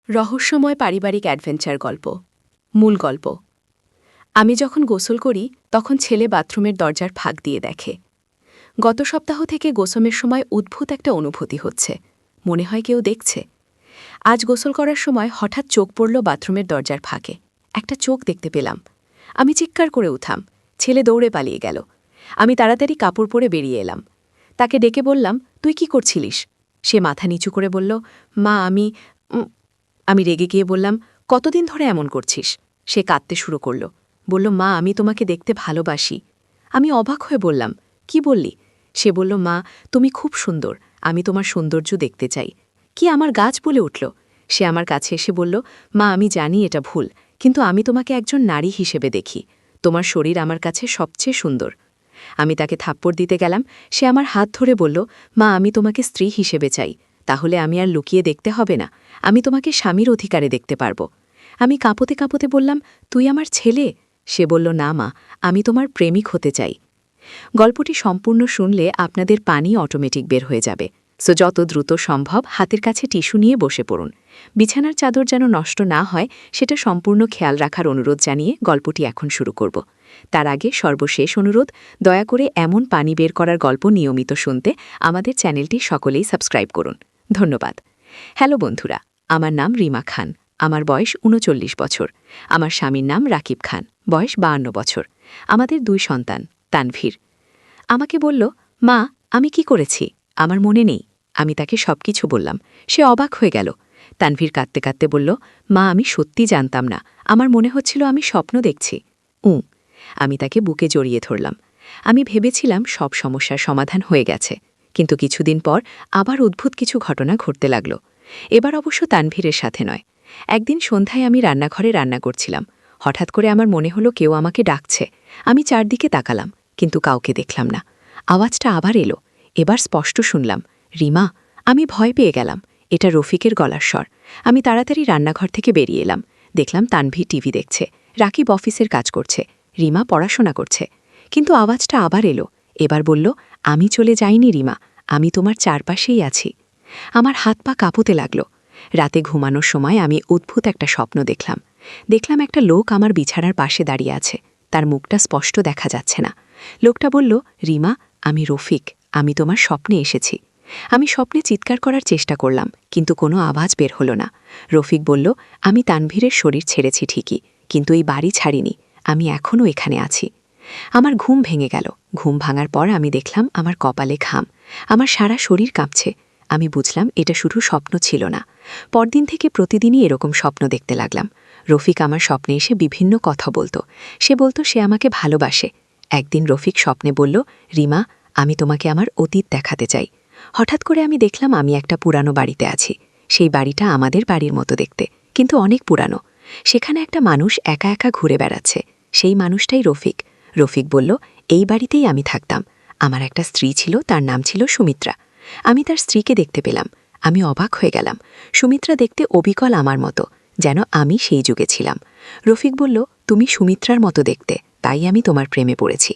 রহস্যময় পারিবারিক অ্যাডভেঞ্চার গল্প। মূল গল্প। আমি যখন গোসল করি তখন ছেলে বাথরুমের দরজার ফাঁক দিয়ে দেখে। গত সপ্তাহ থেকে গোসমের সময় অদ্ভুত একটা অনুভূতি হচ্ছে, মনে হয় কেউ দেখছে। আজ গোসল করার সময় হঠাৎ চোখ পড়ল বাথরুমের দরজার ফাঁকে। একটা চোখ দেখতে পেলাম। আমি চিৎকার করে উঠাম। ছেলে দৌড়ে পালিয়ে গেল। আমি তাড়াতাড়ি কাপড় পরে বেরিয়ে এলাম। তাকে ডেকে বললাম, তুই কি করছিলিস? সে মাথা নিচু করে বলল, মা আমি রেগে গিয়ে বললাম, কতদিন ধরে এমন করছিস? সে কাঁদতে শুরু করল। বলল, মা আমি তোমাকে দেখতে ভালোবাসি। আমি অবাক হয়ে বললাম, কি বললি? সে বলল, মা তুমি খুব সুন্দর, আমি তোমার সৌন্দর্য দেখতে চাই। কি আমার গাছ বলে উঠল। সে আমার কাছে এসে বলল, মা আমি জানি এটা ভুল, কিন্তু আমি তোমাকে একজন নারী হিসেবে দেখি। তোমার শরীর আমার কাছে সবচেয়ে সুন্দর। আমি তাকে থাপ্পড় দিতে গেলাম। সে আমার হাত ধরে বলল, মা আমি তোমাকে স্ত্রী হিসেবে চাই, তাহলে আমি আর লুকিয়ে দেখতে হবে না, আমি তোমাকে স্বামীর অধিকারে দেখতে পারব। আমি কাঁপতে কাঁপতে বললাম, তুই আমার ছেলে? সে বলল, না মা, আমি তোমার প্রেমিক হতে চাই। গল্পটি সম্পূর্ণ শুনলে আপনাদের পানি অটোমেটিক বের হয়ে যাবে, সো যত দ্রুত সম্ভব হাতের কাছে টিস্যু নিয়ে বসে পড়ুন। বিছানার চাদর যেন নষ্ট না হয় সেটা সম্পূর্ণ খেয়াল রাখার অনুরোধ জানিয়ে গল্পটি এখন শুরু করব। তার আগে সর্বশেষ অনুরোধ, দয়া করে এমন পানি বের করার গল্প নিয়মিত শুনতে আমাদের চ্যানেলটি সকলেই সাবস্ক্রাইব করুন। ধন্যবাদ। হ্যালো বন্ধুরা, আমার নাম রিমা খান। আমার বয়স ৩৯ বছর। আমার স্বামীর নাম রাকিব খান, বয়স ৫২ বছর। আমাদের ২ সন্তান, তানভীর। আমাকে বলল, মা আমি কি করেছি? আমার মনে নেই। আমি তাকে সবকিছু বললাম। সে অবাক হয়ে গেল। তানভীর কাঁদতে কাঁদতে বলল, মা আমি সত্যি জানতাম না, আমার মনে হচ্ছিল আমি স্বপ্ন দেখছি। আমি তাকে বুকে জড়িয়ে ধরলাম। আমি ভেবেছিলাম সব সমস্যার সমাধান হয়ে গেছে, কিন্তু কিছুদিন পর আবার অদ্ভুত কিছু ঘটনা ঘটতে লাগল। এবার অবশ্য তানভীরের সাথে নয়। একদিন সন্ধ্যায় আমি রান্নাঘরে রান্না করছিলাম। হঠাৎ করে আমার মনে হলো কেউ আমাকে ডাকছে। আমি চারদিকে তাকালাম, কিন্তু কাউকে দেখলাম না। আওয়াজটা আবার এলো। এবার স্পষ্ট শুনলাম, রিমা। আমি ভয় পেয়ে গেলাম। এটা রফিকের গলার স্বর। আমি তাড়াতাড়ি রান্নাঘর থেকে বেরিয়ে এলাম। দেখলাম তানভীর টিভি দেখছে, রাকিব অফিসের কাজ করছে, রিমা পড়াশোনা করছে। কিন্তু আওয়াজটা আবার এলো। এবার বলল, আমি চলে যাইনি রিমা, আমি তোমার চারপাশেই আছি। আমার হাত পা কাঁপতে লাগল। রাতে ঘুমানোর সময় আমি অদ্ভুত একটা স্বপ্ন দেখলাম একটা লোক আমার বিছানার পাশে দাঁড়িয়ে আছে। তার মুখটা স্পষ্ট দেখা যাচ্ছে না। লোকটা বলল, রিমা আমি রফিক, আমি তোমার স্বপ্নে এসেছি। আমি স্বপ্নে চিৎকার করার চেষ্টা করলাম, কিন্তু কোনো আওয়াজ বের হলো না। রফিক বলল, আমি তানভীরের শরীর ছেড়েছি ঠিকই, কিন্তু এই বাড়ি ছাড়িনি, আমি এখনও এখানে আছি। আমার ঘুম ভেঙে গেল। ঘুম ভাঙার পর আমি দেখলাম আমার কপালে ঘাম, আমার সারা শরীর কাঁপছে। আমি বুঝলাম এটা শুধু স্বপ্ন ছিল না। পরদিন থেকে প্রতিদিনই এরকম স্বপ্ন দেখতে লাগলাম। রফিক আমার স্বপ্নে এসে বিভিন্ন কথা বলতো। সে বলতো সে আমাকে ভালোবাসে। একদিন রফিক স্বপ্নে বলল, রিমা আমি তোমাকে আমার অতীত দেখাতে চাই। হঠাৎ করে আমি দেখলাম আমি একটা পুরানো বাড়িতে আছি। সেই বাড়িটা আমাদের বাড়ির মতো দেখতে, কিন্তু অনেক পুরানো। সেখানে একটা মানুষ একা একা ঘুরে বেড়াচ্ছে। সেই মানুষটাই রফিক। রফিক বলল, এই বাড়িতেই আমি থাকতাম। আমার একটা স্ত্রী ছিল, তার নাম ছিল সুমিত্রা। আমি তার স্ত্রীকে দেখতে পেলাম। আমি অবাক হয়ে গেলাম। সুমিত্রা দেখতে অবিকল আমার মতো, যেন আমি সেই যুগে ছিলাম। রফিক বলল, তুমি সুমিত্রার মতো দেখতে, তাই আমি তোমার প্রেমে পড়েছি।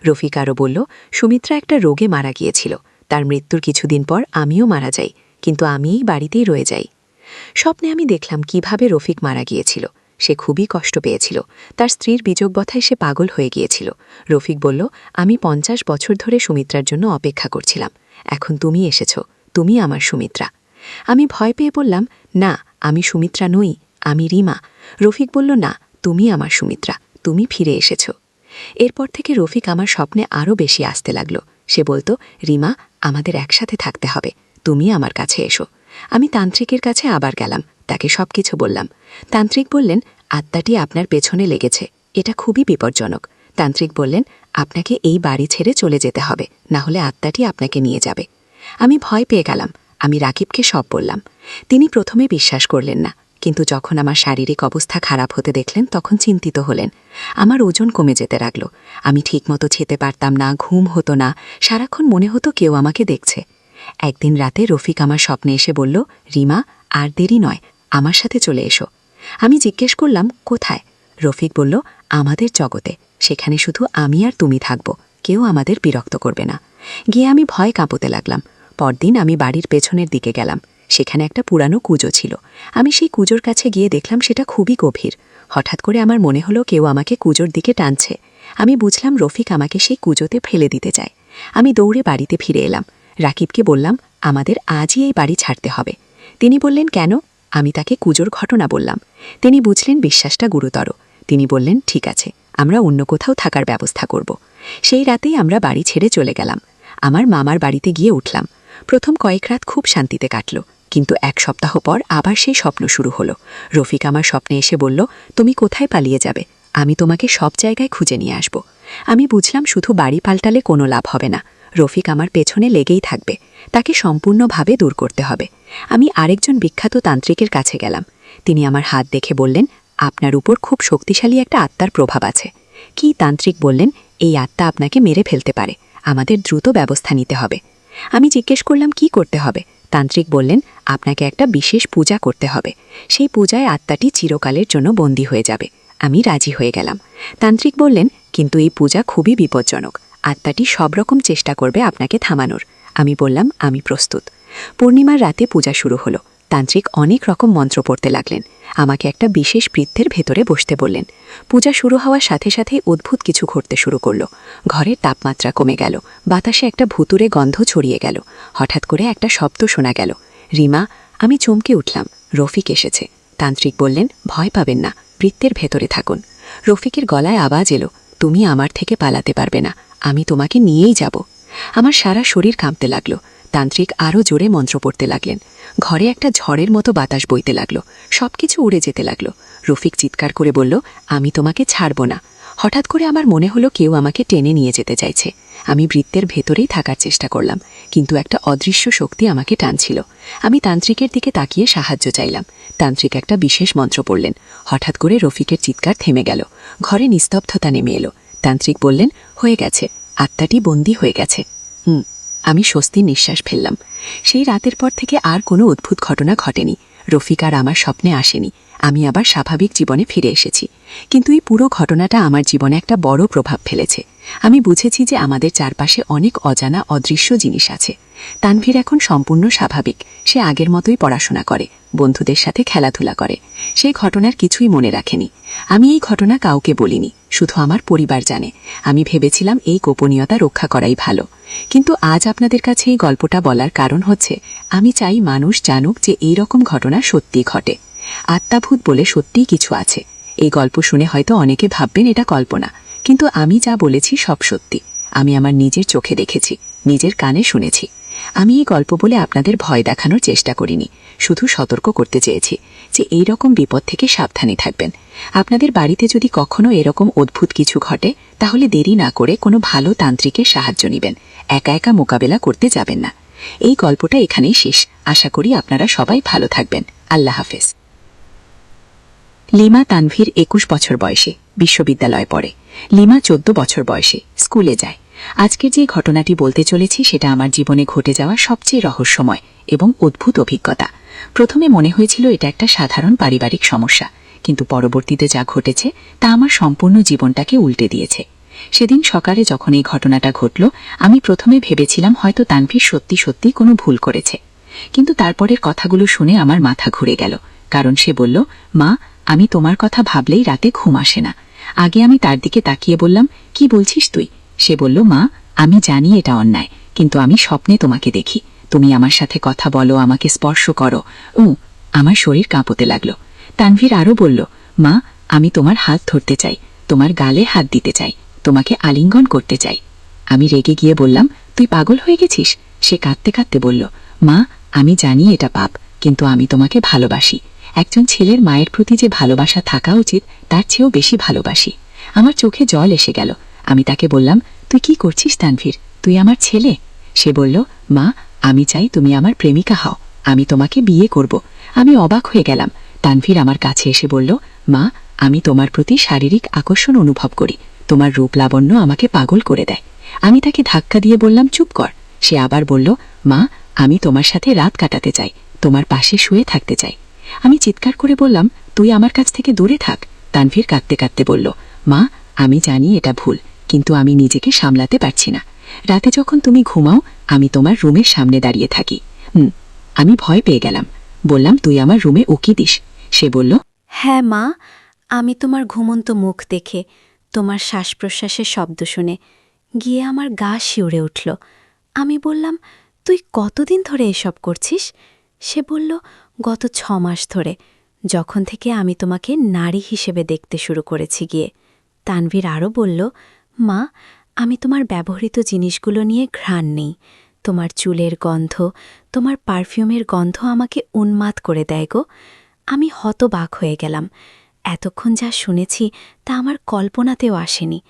রফিক আরও বলল, সুমিত্রা একটা রোগে মারা গিয়েছিল। তার মৃত্যুর কিছুদিন পর আমিও মারা যাই, কিন্তু আমি এই বাড়িতেই রয়ে যাই। স্বপ্নে আমি দেখলাম কিভাবে রফিক মারা গিয়েছিল। সে খুবই কষ্ট পেয়েছিল। তার স্ত্রীর বিযোগ ব্যথায় সে পাগল হয়ে গিয়েছিল। রফিক বলল, আমি ৫০ বছর ধরে সুমিত্রার জন্য অপেক্ষা করছিলাম। এখন তুমি এসেছ, তুমি আমার সুমিত্রা। আমি ভয় পেয়ে বললাম, না আমি সুমিত্রা নই, আমি রিমা। রফিক বলল, না তুমি আমার সুমিত্রা, তুমি ফিরে এসেছ। এরপর থেকে রফিক আমার স্বপ্নে আরও বেশি আসতে লাগল। সে বলতো, রিমা আমাদের একসাথে থাকতে হবে, তুমি আমার কাছে এসো। আমি তান্ত্রিকের কাছে আবার গেলাম, তাকে সবকিছু বললাম। তান্ত্রিক বললেন, আত্মাটি আপনার পেছনে লেগেছে, এটা খুবই বিপজ্জনক। তান্ত্রিক বললেন, আপনাকে এই বাড়ি ছেড়ে চলে যেতে হবে, না হলে আত্মাটি আপনাকে নিয়ে যাবে। আমি ভয় পেয়ে গেলাম। আমি রাকিবকে সব বললাম। তিনি প্রথমে বিশ্বাস করলেন না, কিন্তু যখন আমার শারীরিক অবস্থা খারাপ হতে দেখলেন তখন চিন্তিত হলেন। আমার ওজন কমে যেতে লাগল। আমি ঠিকমতো খেতে পারতাম না, ঘুম হতো না, সারাক্ষণ মনে হতো কেউ আমাকে দেখছে। একদিন রাতে রফিক আমার স্বপ্নে এসে বলল, রিমা আর দেরি নয়, আমার সাথে চলে এসো। আমি জিজ্ঞেস করলাম, কোথায়? রফিক বলল, আমাদের জগতে, সেখানে শুধু আমি আর তুমি থাকব, কেউ আমাদের বিরক্ত করবে না। গিয়ে আমি ভয় কাঁপতে লাগলাম। পরদিন আমি বাড়ির পেছনের দিকে গেলাম। সেখানে একটা পুরানো কুজো ছিল। আমি সেই কুজোর কাছে গিয়ে দেখলাম সেটা খুবই গভীর। হঠাৎ করে আমার মনে হলো কেউ আমাকে কুজোর দিকে টানছে। আমি বুঝলাম রফিক আমাকে সেই কুজোতে ফেলে দিতে চায়। আমি দৌড়ে বাড়িতে ফিরে এলাম। রাকিবকে বললাম, আমাদের আজই এই বাড়ি ছাড়তে হবে। তিনি বললেন, কেন? আমি তাকে কুজোর ঘটনা বললাম। তিনি বুঝলেন বিশ্বাসটা গুরুতর। তিনি বললেন, ঠিক আছে, আমরা অন্য কোথাও থাকার ব্যবস্থা করব। সেই রাতেই আমরা বাড়ি ছেড়ে চলে গেলাম। আমার মামার বাড়িতে গিয়ে উঠলাম। প্রথম কয়েক রাত খুব শান্তিতে কাটল, কিন্তু 1 সপ্তাহ পর আবার সেই স্বপ্ন শুরু হলো। রফিক আমার স্বপ্নে এসে বলল, তুমি কোথায় পালিয়ে যাবে? আমি তোমাকে সব জায়গায় খুঁজে নিয়ে আসব। আমি বুঝলাম শুধু বাড়ি পাল্টালে কোনো লাভ হবে না। রফিক আমার পেছনে লেগেই থাকবে। তাকে সম্পূর্ণভাবে দূর করতে হবে। আমি আরেকজন বিখ্যাত তান্ত্রিকের কাছে গেলাম। তিনি আমার হাত দেখে বললেন, আপনার উপর খুব শক্তিশালী একটা আত্মার প্রভাব আছে। কি? তান্ত্রিক বললেন, এই আত্মা আপনাকে মেরে ফেলতে পারে। আমাদের দ্রুত ব্যবস্থা নিতে হবে। আমি জিজ্ঞেস করলাম, কি করতে হবে? তান্ত্রিক বললেন, আপনাকে একটা বিশেষ পূজা করতে হবে। সেই পূজায় আত্মাটি চিরকালের জন্য বন্দী হয়ে যাবে। আমি রাজি হয়ে গেলাম। তান্ত্রিক বললেন, কিন্তু এই পূজা খুবই বিপজ্জনক। আত্মাটি সব রকম চেষ্টা করবে আপনাকে থামানোর। আমি বললাম, আমি প্রস্তুত। পূর্ণিমার রাতে পূজা শুরু হলো। তান্ত্রিক অনেক রকম মন্ত্র পড়তে লাগলেন। আমাকে একটা বিশেষ বৃত্তের ভেতরে বসতে বললেন। পূজা শুরু হওয়ার সাথে সাথে অদ্ভুত কিছু ঘটতে শুরু করল। ঘরের তাপমাত্রা কমে গেল। বাতাসে একটা ভুতুরে গন্ধ ছড়িয়ে গেল। হঠাৎ করে একটা শব্দ শোনা গেল, রিমা। আমি চমকে উঠলাম। রফিক এসেছে। তান্ত্রিক বললেন, ভয় পাবেন না, বৃত্তের ভেতরে থাকুন। রফিকের গলায় আওয়াজ এলো, তুমি আমার থেকে পালাতে পারবে না, আমি তোমাকে নিয়েই যাব। আমার সারা শরীর কাঁপতে লাগলো। তান্ত্রিক আরও জোরে মন্ত্র পড়তে লাগলেন। ঘরে একটা ঝড়ের মতো বাতাস বইতে লাগলো। সবকিছু উড়ে যেতে লাগলো। রফিক চিৎকার করে বলল, আমি তোমাকে ছাড়ব না। হঠাৎ করে আমার মনে হলো কেউ আমাকে টেনে নিয়ে যেতে চাইছে। আমি বৃত্তের ভেতরেই থাকার চেষ্টা করলাম, কিন্তু একটা অদৃশ্য শক্তি আমাকে টানছিল। আমি তান্ত্রিকের দিকে তাকিয়ে সাহায্য চাইলাম। তান্ত্রিক একটা বিশেষ মন্ত্র পড়লেন। হঠাৎ করে রফিকের চিৎকার থেমে গেল। ঘরে নিস্তব্ধতা নেমে এলো। তান্ত্রিক বললেন, হয়ে গেছে, আত্মাটি বন্দী হয়ে গেছে। আমি স্বস্তির নিঃশ্বাস ফেললাম। সেই রাতের পর থেকে আর কোনো অদ্ভুত ঘটনা ঘটেনি। রফিক আর আমার স্বপ্নে আসেনি। আমি আবার স্বাভাবিক জীবনে ফিরে এসেছি। কিন্তু এই পুরো ঘটনাটা আমার জীবনে একটা বড় প্রভাব ফেলেছে। আমি বুঝেছি যে আমাদের চারপাশে অনেক অজানা অদৃশ্য জিনিস আছে। তানভীর এখন সম্পূর্ণ স্বাভাবিক। সে আগের মতোই পড়াশোনা করে, বন্ধুদের সাথে খেলাধুলা করে। সেই ঘটনার কিছুই মনে রাখেনি। আমি এই ঘটনা কাউকে বলিনি, শুধু আমার পরিবার জানে। আমি ভেবেছিলাম এই গোপনীয়তা রক্ষা করাই ভালো। কিন্তু আজ আপনাদের কাছে এই গল্পটা বলার কারণ হচ্ছে, আমি চাই মানুষ জানুক যে এই রকম ঘটনা সত্যিই ঘটে। আত্মাভূত বলে সত্যিই কিছু আছে। এই গল্প শুনে হয়তো অনেকে ভাববেন এটা কল্পনা, কিন্তু আমি যা বলেছি সব সত্যি। আমি আমার নিজের চোখে দেখেছি, নিজের কানে শুনেছি। আমি এই গল্প বলে আপনাদের ভয় দেখানোর চেষ্টা করিনি, শুধু সতর্ক করতে চেয়েছি যে এই রকম বিপদ থেকে সাবধানে থাকবেন। আপনাদের বাড়িতে যদি কখনো এরকম অদ্ভুত কিছু ঘটে, তাহলে দেরি না করে কোনো ভালো তান্ত্রিকের সাহায্য নেবেন। একা একা মোকাবেলা করতে যাবেন না। এই গল্পটা এখানেই শেষ। আশা করি আপনারা সবাই ভালো থাকবেন। আল্লাহ হাফেজ। লিমা তানভীর 21 বছর বয়সে বিশ্ববিদ্যালয়ে পড়ে। লিমা 14 বছর বয়সে স্কুলে যায়। আজকের যে ঘটনাটি বলতে চলেছি সেটা আমার জীবনে ঘটে যাওয়া সবচেয়ে রহস্যময় এবং অদ্ভুত অভিজ্ঞতা। প্রথমে মনে হয়েছিল এটা একটা সাধারণ পারিবারিক সমস্যা, কিন্তু পরবর্তীতে যা ঘটেছে তা আমার সম্পূর্ণ জীবনটাকে উল্টে দিয়েছে। সেদিন সকালে যখন এই ঘটনাটা ঘটল, আমি প্রথমে ভেবেছিলাম হয়তো তানভীর সত্যি সত্যি কোনো ভুল করেছে। কিন্তু তারপরের কথাগুলো শুনে আমার মাথা ঘুরে গেল। কারণ সে বলল, মা, আমি তোমার কথা ভাবলেই রাতে ঘুম আসে না। আগে আমি তার দিকে তাকিয়ে বললাম, কি বলছিস তুই? সে বলল, মা, আমি জানি এটা অন্যায়, কিন্তু আমি স্বপ্নে তোমাকে দেখি। তুমি আমার সাথে কথা বলো, আমাকে স্পর্শ করো। আমার শরীর কাঁপতে লাগলো। তানভীর আরও বলল, মা, আমি তোমার হাত ধরতে চাই, তোমার গালে হাত দিতে চাই, তোমাকে আলিঙ্গন করতে চাই। আমি রেগে গিয়ে বললাম, তুই পাগল হয়ে গেছিস? সে কাঁদতে কাঁদতে বলল, মা, আমি জানি এটা পাপ, কিন্তু আমি তোমাকে ভালোবাসি। একজন ছেলের মায়ের প্রতি যে ভালোবাসা থাকা উচিত তার চেয়েও বেশি ভালোবাসি। আমার চোখে জল এসে গেল। আমি তাকে বললাম, তুই কি করছিস তানভীর? তুই আমার ছেলে। সে বলল, মা, আমি চাই তুমি আমার প্রেমিকা হও, আমি তোমাকে বিয়ে করব। আমি অবাক হয়ে গেলাম। তানভীর আমার কাছে এসে বলল, মা, আমি তোমার প্রতি শারীরিক আকর্ষণ অনুভব করি, তোমার রূপ লাবণ্য আমাকে পাগল করে দেয়। আমি তাকে ধাক্কা দিয়ে বললাম, চুপ কর। সে আবার বলল, মা, আমি তোমার সাথে রাত কাটাতে চাই, তোমার পাশে শুয়ে থাকতে চাই। আমি চিৎকার করে বললাম, তুই আমার কাছ থেকে দূরে থাক। তানভীর কাঁদতে কাঁদতে বলল, মা, আমি জানি এটা ভুল, কিন্তু আমি নিজেকে সামলাতে পারছি না। রাতে যখন তুমি ঘুমাও, আমি তোমার রুমের সামনে দাঁড়িয়ে থাকি। আমি ভয় পেয়ে গেলাম, বললাম তুই আমার রুমে উকি দিস। সে বলল, হ্যাঁ মা, আমি তোমার ঘুমন্ত মুখ দেখে, তোমার শ্বাস প্রশ্বাসের শব্দ শুনে গিয়ে আমার গা শিউরে উঠল। আমি বললাম, তুই কতদিন ধরে এসব করছিস? সে বলল, গত 6 মাস ধরে, যখন থেকে আমি তোমাকে নারী হিসেবে দেখতে শুরু করেছি গিয়ে। তানভীর আরও বলল, মা, আমি তোমার ব্যবহৃত জিনিসগুলো নিয়ে ঘ্রাণ নেই। তোমার চুলের গন্ধ, তোমার পারফিউমের গন্ধ আমাকে উন্মাদ করে দেয় গো। আমি হতবাক হয়ে গেলাম। এতক্ষণ যা শুনেছি তা আমার কল্পনাতেও আসেনি।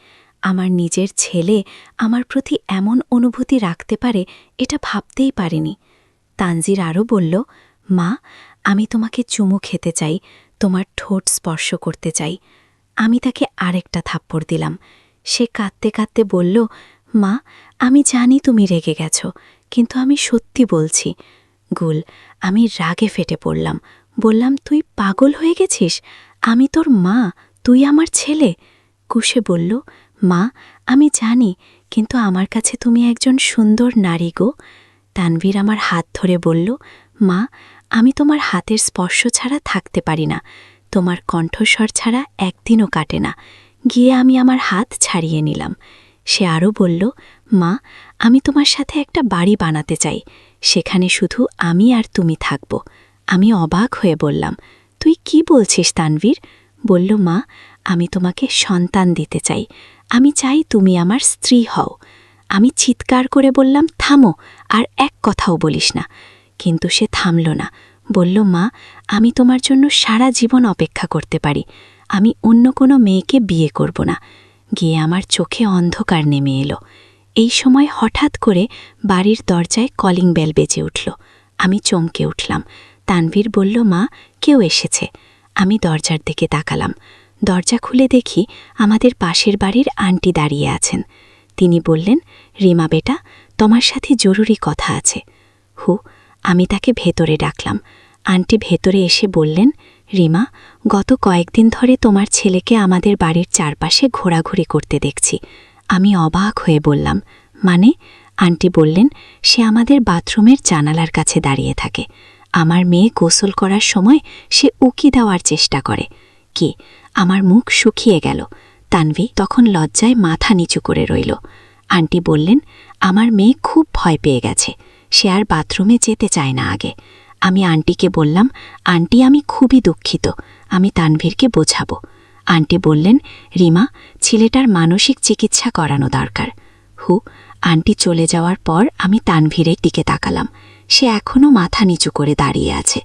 আমার নিজের ছেলে আমার প্রতি এমন অনুভূতি রাখতে পারে এটা ভাবতেই পারিনি। তানজির আরও বলল, মা, আমি তোমাকে চুমু খেতে চাই, তোমার ঠোঁট স্পর্শ করতে চাই। আমি তাকে আরেকটা থাপ্পড় দিলাম। সে কাঁদতে কাঁদতে বলল, মা, আমি জানি তুমি রেগে গেছ, কিন্তু আমি সত্যি বলছি। গুল, আমি রাগে ফেটে পড়লাম। বললাম, তুই পাগল হয়ে গেছিস? আমি তোর মা, তুই আমার ছেলে। কুশে বলল, মা, আমি জানি, কিন্তু আমার কাছে তুমি একজন সুন্দর নারী গো। তানভীর আমার হাত ধরে বলল, মা, আমি তোমার হাতের স্পর্শ ছাড়া থাকতে পারি না, তোমার কণ্ঠস্বর ছাড়া একদিনও কাটে না। গিয়ে আমি আমার হাত ছাড়িয়ে নিলাম। সে আরও বলল, মা, আমি তোমার সাথে একটা বাড়ি বানাতে চাই, সেখানে শুধু আমি আর তুমি থাকব। আমি অবাক হয়ে বললাম, তুই কি বলছিস তানভীর? বলল, মা, আমি তোমাকে সন্তান দিতে চাই, আমি চাই তুমি আমার স্ত্রী হও। আমি চিৎকার করে বললাম, থামো, আর এক কথাও বলিস না। কিন্তু সে থামল না। বলল, মা, আমি তোমার জন্য সারা জীবন অপেক্ষা করতে পারি, আমি অন্য কোনো মেয়েকে বিয়ে করব না। গিয়ে আমার চোখে অন্ধকার নেমে এলো। এই সময় হঠাৎ করে বাড়ির দরজায় কলিং বেল বেজে উঠল। আমি চমকে উঠলাম। তানভীর বলল, মা, কেউ এসেছে। আমি দরজার দিকে তাকালাম। দরজা খুলে দেখি আমাদের পাশের বাড়ির আন্টি দাঁড়িয়ে আছেন। তিনি বললেন, রিমা বেটা, তোমার সাথে জরুরি কথা আছে। আমি তাকে ভেতরে ডাকলাম। আন্টি ভেতরে এসে বললেন, রিমা, গত কয়েকদিন ধরে তোমার ছেলেকে আমাদের বাড়ির চারপাশে ঘোরাঘুরি করতে দেখছি। আমি অবাক হয়ে বললাম, মানে? আন্টি বললেন, সে আমাদের বাথরুমের জানালার কাছে দাঁড়িয়ে থাকে। আমার মেয়ে গোসল করার সময় সে উকি দেওয়ার চেষ্টা করে। কি? আমার মুখ শুকিয়ে গেল। তানভি তখন লজ্জায় মাথা নিচু করে রইল। আন্টি বললেন, আমার মেয়ে খুব ভয় পেয়ে গেছে, সে আর বাথরুমে যেতে চায় না আগে। আমি আন্টিকে বললাম, আন্টি, আমি খুবই দুঃখিত, আমি তানভীরকে বোঝাবো। আন্টি বললেন, রিমা, ছেলেটার মানসিক চিকিৎসা করানো দরকার। আন্টি চলে যাওয়ার পর আমি তানভীরের দিকে তাকালাম। সে এখনও মাথা নিচু করে দাঁড়িয়ে আছে।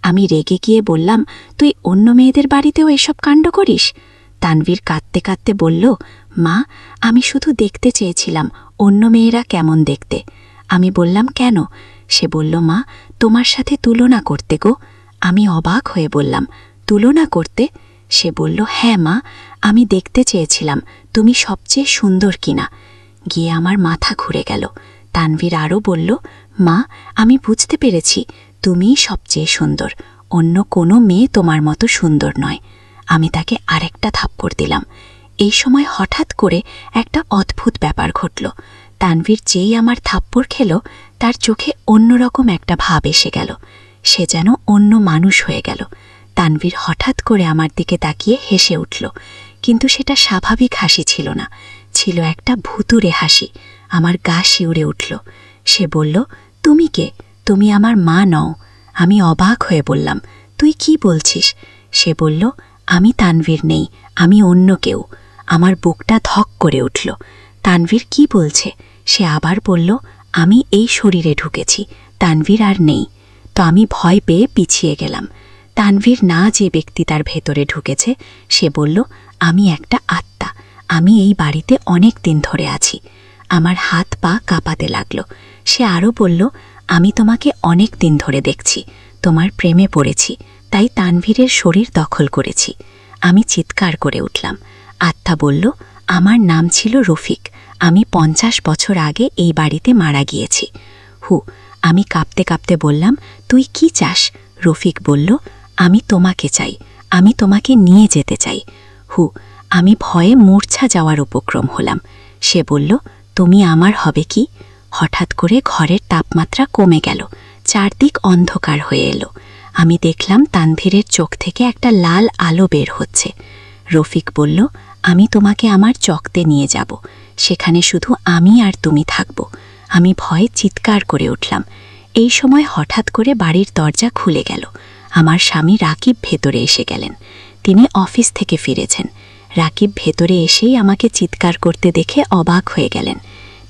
আমি রেগে গিয়ে বললাম, তুই অন্য মেয়েদের বাড়িতেও এসব কাণ্ড করিস? তানভীর কাঁদতে কাঁদতে বলল, মা, আমি শুধু দেখতে চেয়েছিলাম অন্য মেয়েরা কেমন দেখতে। আমি বললাম, কেন? সে বলল, মা, তোমার সাথে তুলনা করতে গো। আমি অবাক হয়ে বললাম, তুলনা করতে? সে বলল, হ্যাঁ মা, আমি দেখতে চেয়েছিলাম তুমি সবচেয়ে সুন্দর কিনা। গিয়ে আমার মাথা ঘুরে গেল। তানভীর আরও বলল, মা, আমি বুঝতে পেরেছি তুমিই সবচেয়ে সুন্দর, অন্য কোনো মেয়ে তোমার মতো সুন্দর নয়। আমি তাকে আরেকটা থাপ্পড় দিলাম। এই সময় হঠাৎ করে একটা অদ্ভুত ব্যাপার ঘটল। তানভীর যেই আমার থাপ্পড় খেল, তার চোখে অন্যরকম একটা ভাব এসে গেল। সে যেন অন্য মানুষ হয়ে গেল। তানভীর হঠাৎ করে আমার দিকে তাকিয়ে হেসে উঠল, কিন্তু সেটা স্বাভাবিক হাসি ছিল না, ছিল একটা ভুতুড়ে হাসি। আমার গা শিউরে উঠল। সে বলল, তুমি কে? তুমি আমার মা নও। আমি অবাক হয়ে বললাম, তুই কি বলছিস? সে বলল, আমি তানভীর নেই, আমি অন্য কেউ। আমার বুকটা ধক করে উঠল। তানভীর কি বলছে? সে আবার বলল, আমি এই শরীরে ঢুকেছি, তানভীর আর নেই। তো আমি ভয় পেয়ে পিছিয়ে গেলাম। তানভীর না যে ব্যক্তি তার ভেতরে ঢুকেছে, সে বলল, আমি একটা আত্মা, আমি এই বাড়িতে অনেক দিন ধরে আছি। আমার হাত পা কাঁপাতে লাগল। সে আরও বলল, আমি তোমাকে অনেক দিন ধরে দেখছি, তোমার প্রেমে পড়েছি, তাই তানভীরের শরীর দখল করেছি। আমি চিৎকার করে উঠলাম। আত্মা বলল, আমার নাম ছিল রফিক, আমি 50 বছর আগে এই বাড়িতে মারা গিয়েছি। আমি কাঁপতে কাঁপতে বললাম, তুই কি চাস? রফিক বলল, আমি তোমাকে চাই, আমি তোমাকে নিয়ে যেতে চাই। আমি ভয়ে মূর্ছা যাওয়ার উপক্রম হলাম। সে বলল, তুমি আমার হবে কি? হঠাৎ করে ঘরের তাপমাত্রা কমে গেল। চারদিক অন্ধকার হয়ে এলো। আমি দেখলাম তানভীরের চোখ থেকে একটা লাল আলো বের হচ্ছে। রফিক বলল, আমি তোমাকে আমার চকতে নিয়ে যাব, সেখানে শুধু আমি আর তুমি থাকব। আমি ভয়ে চিৎকার করে উঠলাম। এই সময় হঠাৎ করে বাড়ির দরজা খুলে গেল। আমার স্বামী রাকিব ভেতরে এসে গেলেন। তিনি অফিস থেকে ফিরেছেন। রাকিব ভেতরে এসেই আমাকে চিৎকার করতে দেখে অবাক হয়ে গেলেন।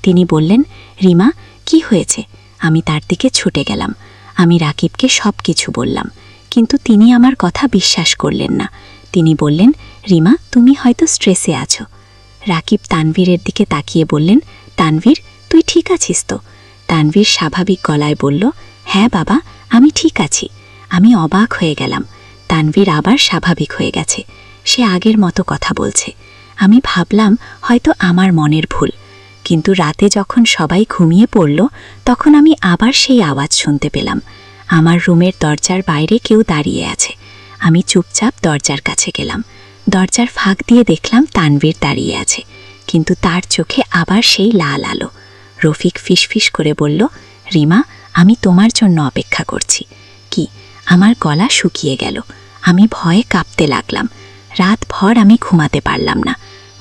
তিনি বললেন, রিমা, কি হয়েছে? আমি তার দিকে ছুটে গেলাম। আমি রাকিবকে সব কিছু বললাম, কিন্তু তিনি আমার কথা বিশ্বাস করলেন না। তিনি বললেন, রিমা, তুমি হয়তো স্ট্রেসে আছো। রাকিব তানভীরের দিকে তাকিয়ে বললেন, তানভীর, তুই ঠিক আছিস তো? তানভীর স্বাভাবিক গলায় বলল, হ্যাঁ বাবা, আমি ঠিক আছি। আমি অবাক হয়ে গেলাম। তানভীর আবার স্বাভাবিক হয়ে গেছে। সে আগের মতো কথা বলছে। আমি ভাবলাম হয়তো আমার মনের ভুল। কিন্তু রাতে যখন সবাই ঘুমিয়ে পড়ল, তখন আমি আবার সেই আওয়াজ শুনতে পেলাম। আমার রুমের দরজার বাইরে কেউ দাঁড়িয়ে আছে। আমি চুপচাপ দরজার কাছে গেলাম। দরজার ফাঁক দিয়ে দেখলাম তানভীর দাঁড়িয়ে আছে, কিন্তু তার চোখে আবার সেই লাল আলো। রফিক ফিসফিস করে বলল, রিমা, আমি তোমার জন্য অপেক্ষা করছি। কি? আমার গলা শুকিয়ে গেল। আমি ভয়ে কাঁপতে লাগলাম। রাতভর আমি ঘুমাতে পারলাম না।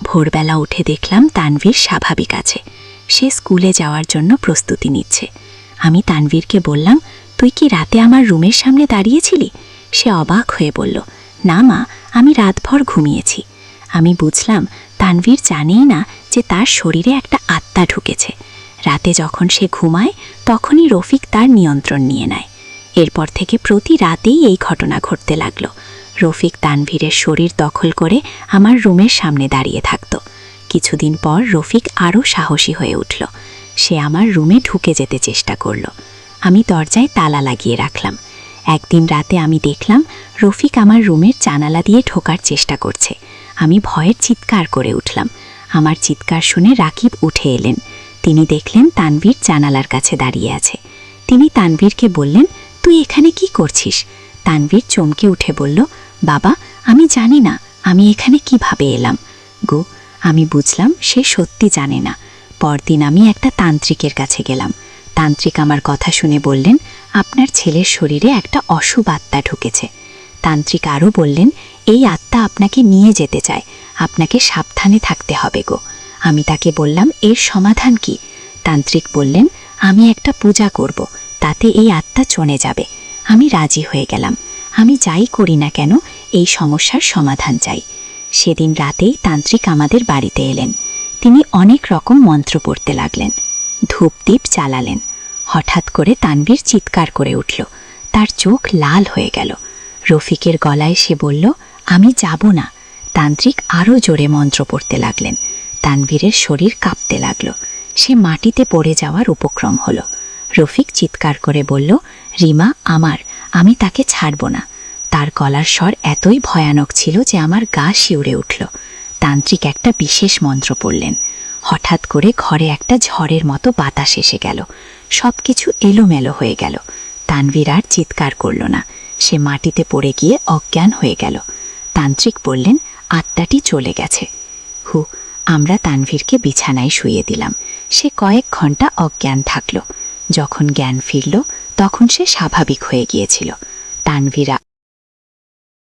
ভোরবেলা উঠে দেখলাম তানভীর স্বাভাবিক আছে। সে স্কুলে যাওয়ার জন্য প্রস্তুতি নিচ্ছে। আমি তানভীরকে বললাম, তুই কি রাতে আমার রুমের সামনে দাঁড়িয়েছিলি? সে অবাক হয়ে বলল, না মা, আমি রাতভর ঘুমিয়েছি। আমি বুঝলাম তানভীর জানেই না যে তার শরীরে একটা আত্মা ঢুকেছে। রাতে যখন সে ঘুমায়, তখনই রফিক তার নিয়ন্ত্রণ নিয়ে নেয়। এরপর থেকে প্রতি রাতেই এই ঘটনা ঘটতে লাগলো। রফিক তানভীরের শরীর দখল করে আমার রুমের সামনে দাঁড়িয়ে থাকত। কিছুদিন পর রফিক আরও সাহসী হয়ে উঠল। সে আমার রুমে ঢুকে যেতে চেষ্টা করল। আমি দরজায় তালা লাগিয়ে রাখলাম। একদিন রাতে আমি দেখলাম রফিক আমার রুমের জানালা দিয়ে ঢোকার চেষ্টা করছে। আমি ভয়ের চিৎকার করে উঠলাম। আমার চিৎকার শুনে রাকিব উঠে এলেন। তিনি দেখলেন তানভীর জানালার কাছে দাঁড়িয়ে আছে। তিনি তানভীরকে বললেন, তুই এখানে কি করছিস? তানভীর চমকে উঠে বলল, বাবা, আমি জানি না আমি এখানে কিভাবে এলাম। গো, আমি বুঝলাম সে সত্যি জানে না। পরদিন আমি একটা তান্ত্রিকের কাছে গেলাম। তান্ত্রিক আমার কথা শুনে বললেন, আপনার ছেলের শরীরে একটা অশুভ আত্মা ঢুকেছে। তান্ত্রিক আরও বললেন, এই আত্মা আপনাকে নিয়ে যেতে চায়, আপনাকে সাবধানে থাকতে হবে গো। আমি তাকে বললাম, এর সমাধান কি? তান্ত্রিক বললেন, আমি একটা পূজা করব, তাতে এই আত্মা চলে যাবে। আমি রাজি হয়ে গেলাম। আমি যাই করি না কেন, এই সমস্যার সমাধান চাই। সেদিন রাতেই তান্ত্রিক আমাদের বাড়িতে এলেন। তিনি অনেক রকম মন্ত্র পড়তে লাগলেন, ধূপদীপ জ্বালালেন। হঠাৎ করে তানভীর চিৎকার করে উঠল। তার চোখ লাল হয়ে গেল। রফিকের গলায় সে বলল, আমি যাব না। তান্ত্রিক আরও জোরে মন্ত্র পড়তে লাগলেন। তানভীরের শরীর কাঁপতে লাগল। সে মাটিতে পড়ে যাওয়ার উপক্রম হলো। রফিক চিৎকার করে বলল, রিমা আমার, আমি তাকে ছাড়ব না। তার গলার স্বর এতই ভয়ানক ছিল যে আমার গা শিউরে উঠল। তান্ত্রিক একটা বিশেষ মন্ত্র পড়লেন। হঠাৎ করে ঘরে একটা ঝড়ের মতো বাতাস এসে গেল। সব কিছু এলোমেলো হয়ে গেল। তানভীর আর চিৎকার করল না। সে মাটিতে পড়ে গিয়ে অজ্ঞান হয়ে গেল। তান্ত্রিক বললেন, আত্মাটি চলে গেছে। আমরা তানভীরকে বিছানায় শুইয়ে দিলাম। সে কয়েক ঘন্টা অজ্ঞান থাকল। যখন জ্ঞান ফিরল, তখন সে স্বাভাবিক হয়ে গিয়েছিল। তানভীর